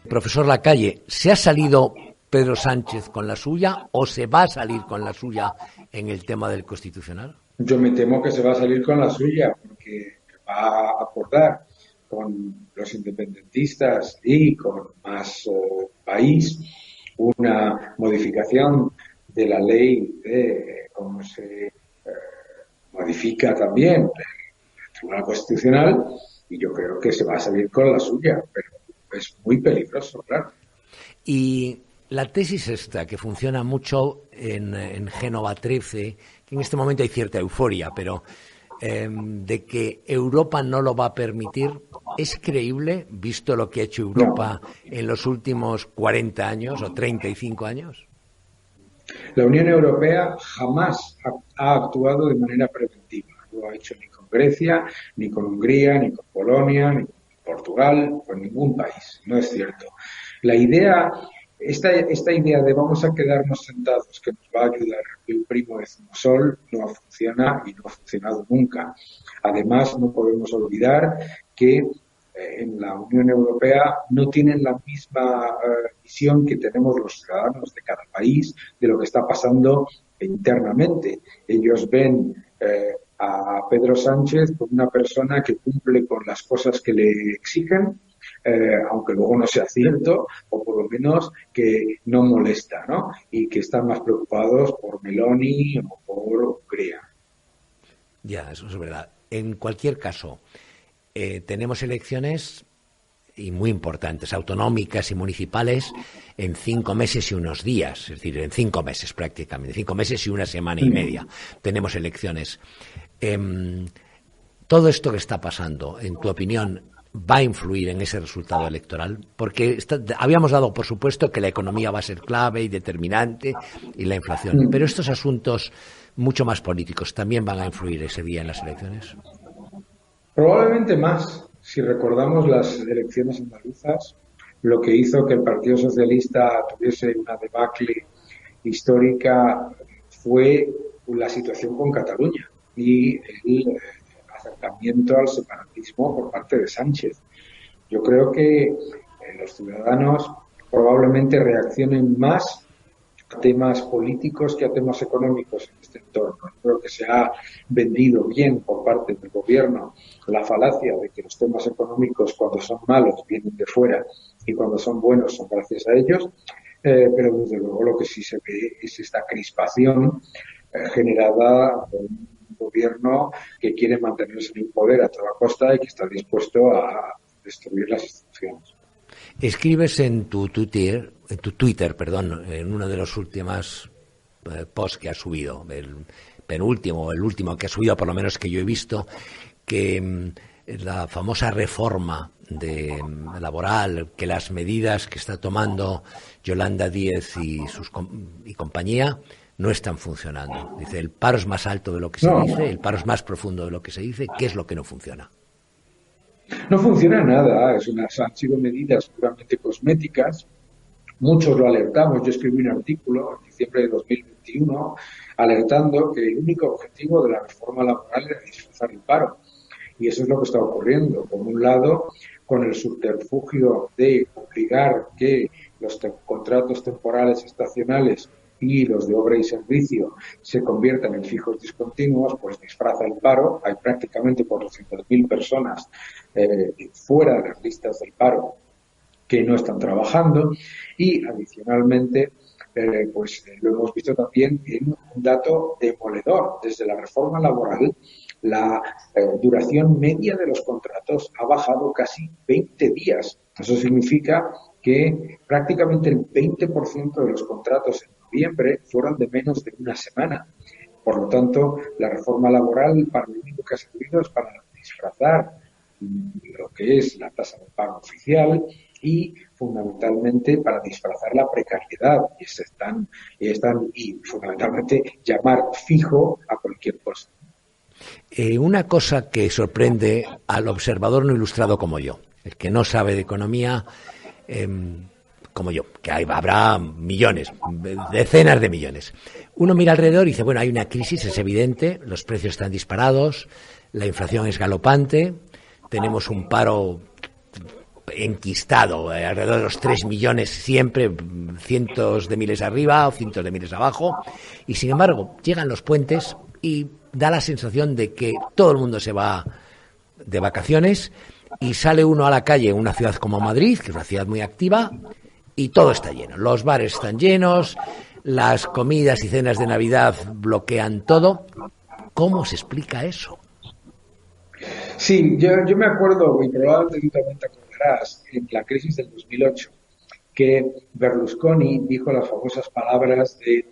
Profesor Lacalle, ¿se ha salido Pedro Sánchez con la suya o se va a salir con la suya en el tema del Constitucional? Yo me temo que se va a salir con la suya, porque va a acordar con los independentistas y con Más País una modificación de la ley de cómo se modifica también el Tribunal Constitucional, y yo creo que se va a salir con la suya, pero es muy peligroso, claro. Y la tesis esta, que funciona mucho en Génova 13, que en este momento hay cierta euforia, pero de que Europa no lo va a permitir, ¿es creíble, visto lo que ha hecho Europa en los últimos 40 años o 35 años? La Unión Europea jamás ha actuado de manera preventiva. No lo ha hecho ni con Grecia, ni con Hungría, ni con Polonia, ni con Portugal, con ningún país. No es cierto. La idea, esta idea de vamos a quedarnos sentados, que nos va a ayudar el primo de Zumosol, no funciona y no ha funcionado nunca. Además, no podemos olvidar que en la Unión Europea no tienen la misma visión que tenemos los ciudadanos de cada país de lo que está pasando internamente. Ellos ven a Pedro Sánchez como una persona que cumple con las cosas que le exigen, aunque luego no sea cierto, o por lo menos que no molesta, ¿no? Y que están más preocupados por Meloni o por Hungría. Ya, eso es verdad. En cualquier caso, tenemos elecciones y muy importantes, autonómicas y municipales, en 5 meses y unos días, es decir, en 5 meses prácticamente, 5 meses y una semana y media tenemos elecciones. Todo esto que está pasando, en tu opinión, ¿va a influir en ese resultado electoral? Porque habíamos dado por supuesto que la economía va a ser clave y determinante y la inflación, pero estos asuntos mucho más políticos también van a influir ese día en las elecciones. Probablemente más. Si recordamos las elecciones andaluzas, lo que hizo que el Partido Socialista tuviese una debacle histórica fue la situación con Cataluña y el acercamiento al separatismo por parte de Sánchez. Yo creo que los ciudadanos probablemente reaccionen más a temas políticos que a temas económicos en este entorno. Yo creo que se ha vendido bien por parte del gobierno la falacia de que los temas económicos, cuando son malos, vienen de fuera y cuando son buenos son gracias a ellos, pero desde luego lo que sí se ve es esta crispación generada por un gobierno que quiere mantenerse en el poder a toda costa y que está dispuesto a destruir las instituciones. Escribes en tu Twitter, en uno de los últimos posts que has subido, el penúltimo, el último que has subido, por lo menos que yo he visto, que la famosa reforma laboral, que las medidas que está tomando Yolanda Díez y compañía no están funcionando. Dice, el paro es más alto de lo que se dice, el paro es más profundo de lo que se dice. ¿Qué es lo que no funciona? No funciona nada, han sido medidas puramente cosméticas. Muchos lo alertamos. Yo escribí un artículo en diciembre de 2021 alertando que el único objetivo de la reforma laboral era disfrazar el paro. Y eso es lo que está ocurriendo. Por un lado, con el subterfugio de obligar que los contratos temporales estacionales y los de obra y servicio se conviertan en fijos discontinuos, pues disfraza el paro. Hay prácticamente 400.000 personas fuera de las listas del paro que no están trabajando y adicionalmente lo hemos visto también en un dato demoledor. Desde la reforma laboral la duración media de los contratos ha bajado casi 20 días. Eso significa que prácticamente el 20% de los contratos en noviembre fueron de menos de una semana. Por lo tanto, la reforma laboral para lo único que ha servido es para disfrazar lo que es la tasa de paro oficial y fundamentalmente para disfrazar la precariedad y fundamentalmente llamar fijo a cualquier cosa. Una cosa que sorprende al observador no ilustrado como yo, el que no sabe de economía como yo, que habrá millones, decenas de millones. Uno mira alrededor y dice, bueno, hay una crisis, es evidente, los precios están disparados, la inflación es galopante, tenemos un paro enquistado, alrededor de los 3 millones siempre, cientos de miles arriba o cientos de miles abajo, y sin embargo llegan los puentes y da la sensación de que todo el mundo se va de vacaciones y sale uno a la calle en una ciudad como Madrid, que es una ciudad muy activa, y todo está lleno. Los bares están llenos, las comidas y cenas de Navidad bloquean todo. ¿Cómo se explica eso? Sí, yo me acuerdo, y probablemente tú también te acordarás, en la crisis del 2008, que Berlusconi dijo las famosas palabras de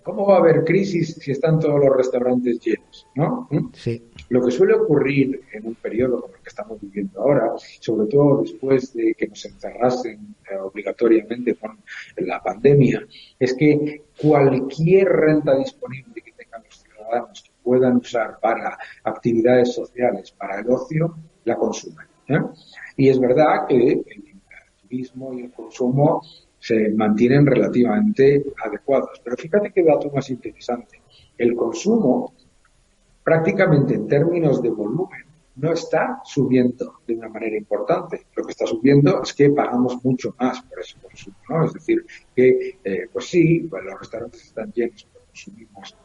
¿cómo va a haber crisis si están todos los restaurantes llenos? ¿No? Sí. Lo que suele ocurrir en un periodo como el que estamos viviendo ahora, sobre todo después de que nos encerrasen obligatoriamente con la pandemia, es que cualquier renta disponible que tengan los ciudadanos que puedan usar para actividades sociales, para el ocio, la consumen. Y es verdad que el turismo y el consumo se mantienen relativamente adecuados. Pero fíjate qué dato más interesante. El consumo, prácticamente en términos de volumen, no está subiendo de una manera importante. Lo que está subiendo es que pagamos mucho más por ese consumo, ¿no? Es decir, que, pues sí, pues los restaurantes están llenos, pero consumimos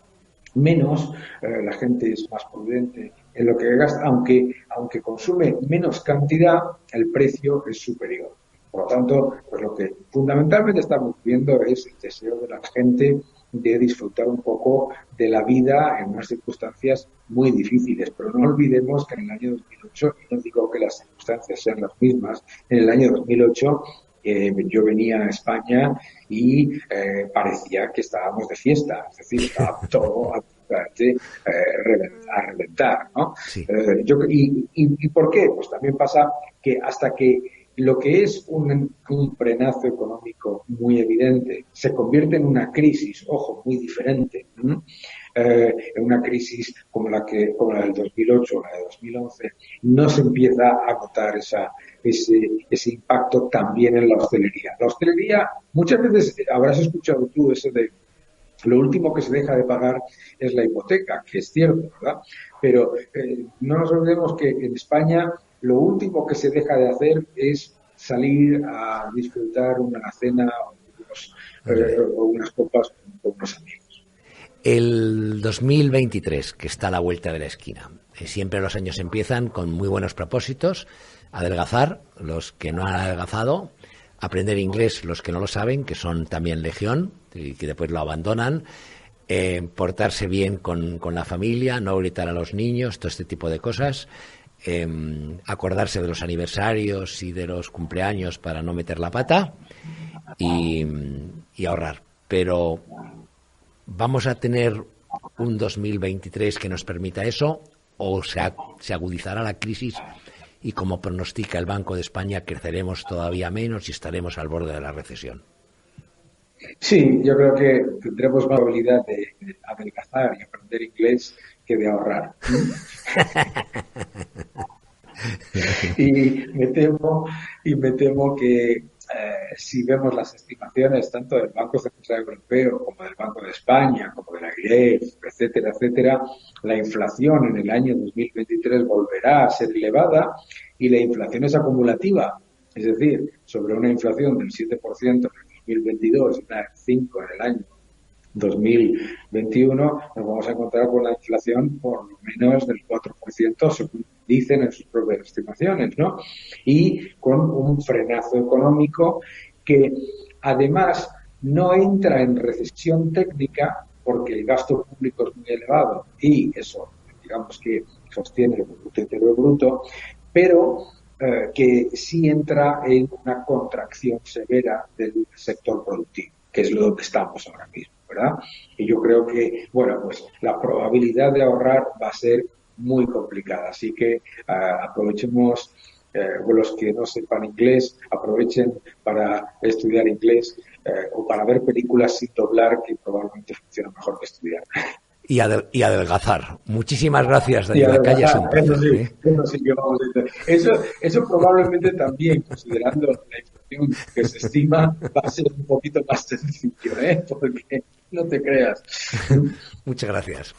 menos, la gente es más prudente en lo que gasta, aunque consume menos cantidad, el precio es superior. Por lo tanto, pues lo que fundamentalmente estamos viendo es el deseo de la gente de disfrutar un poco de la vida en unas circunstancias muy difíciles. Pero no olvidemos que en el año 2008, y no digo que las circunstancias sean las mismas, en el año 2008 yo venía a España y parecía que estábamos de fiesta, es decir, estaba todo absolutamente a reventar, ¿no? Sí. ¿Y por qué? Pues también pasa que hasta que lo que es un frenazo económico muy evidente se convierte en una crisis, ojo, muy diferente, en una crisis como la del 2008 o la de 2011, no se empieza a notar ese impacto también en la hostelería. La hostelería, muchas veces habrás escuchado tú eso de lo último que se deja de pagar es la hipoteca, que es cierto, ¿verdad? Pero no nos olvidemos que en España lo último que se deja de hacer es salir a disfrutar una cena o unas copas con unos amigos. El 2023, que está a la vuelta de la esquina. Siempre los años empiezan con muy buenos propósitos. Adelgazar, los que no han adelgazado. Aprender inglés, los que no lo saben, que son también legión y que después lo abandonan. Portarse bien con la familia, no gritar a los niños, todo este tipo de cosas. Acordarse de los aniversarios y de los cumpleaños para no meter la pata y ahorrar. Pero ¿vamos a tener un 2023 que nos permita eso o se agudizará la crisis y, como pronostica el Banco de España, creceremos todavía menos y estaremos al borde de la recesión? Sí, yo creo que tendremos más habilidad de adelgazar y aprender inglés que de ahorrar. Y me temo que si vemos las estimaciones tanto del Banco Central Europeo como del Banco de España, como de la IREF, etcétera, etcétera, la inflación en el año 2023 volverá a ser elevada y la inflación es acumulativa. Es decir, sobre una inflación del 7% en el 2022 y una del 5% en el año 2021, nos vamos a encontrar con la inflación por lo menos del 4%, según dicen en sus propias estimaciones, ¿no? Y con un frenazo económico que además no entra en recesión técnica porque el gasto público es muy elevado y eso, digamos que sostiene el Producto Interior Bruto, pero que sí entra en una contracción severa del sector productivo, que es lo donde estamos ahora mismo, ¿verdad? Y yo creo que, bueno, pues la probabilidad de ahorrar va a ser muy complicada, así que aprovechemos, los que no sepan inglés, aprovechen para estudiar inglés o para ver películas sin doblar, que probablemente funciona mejor que estudiar. Y adelgazar. Muchísimas gracias, Daniel Lacalle. Eso probablemente también, considerando la inflación que se estima, va a ser un poquito más sencillo, porque no te creas. Muchas gracias.